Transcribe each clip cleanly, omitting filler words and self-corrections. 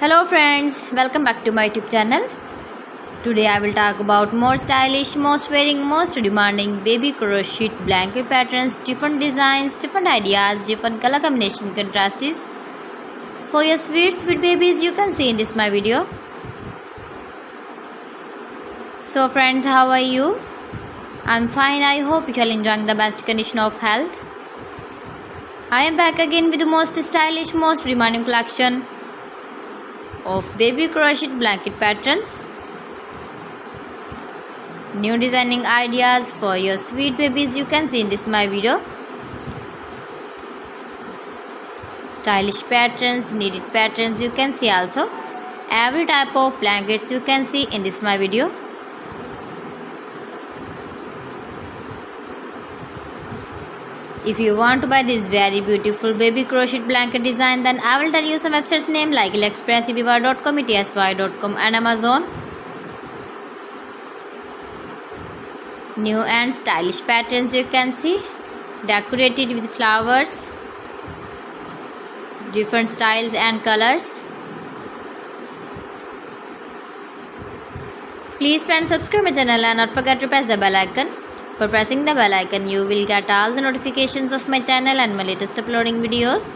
Hello friends, welcome back to my YouTube channel. Today I will talk about more stylish, most wearing, most demanding baby crochet blanket patterns, different designs, different ideas, different color combination contrasts for your sweet babies you can see in this my video. So friends, how are you? I'm fine. I hope you are enjoying the best condition of health. I am back again with the most stylish, most demanding collection of baby crochet blanket patterns. New designing ideas for your sweet babies you can see in this my video. Stylish patterns, needed patterns you can see also. Every type of blankets you can see in this my video. If you want to buy this very beautiful baby crochet blanket design, then I will tell you some websites name like AliExpress, eBay.com, ETSY.com and Amazon. New and stylish patterns you can see, decorated with flowers, different styles and colors. Please friends, subscribe my channel and not forget to press the bell icon. For pressing the bell icon, you will get all the notifications of my channel and my latest uploading videos.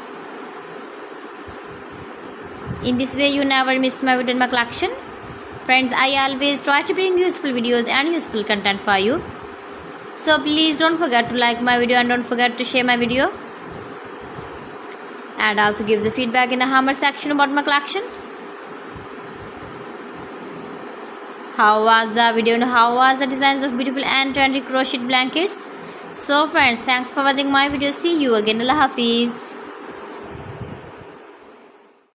In this way, you never miss my video in my collection. Friends, I always try to bring useful videos and useful content for you. So please don't forget to like my video and don't forget to share my video. And also give the feedback in the comment section about my collection. How was the video and how was the designs of beautiful and trendy crochet blankets? So friends, thanks for watching my video. See you again. Allah Hafiz.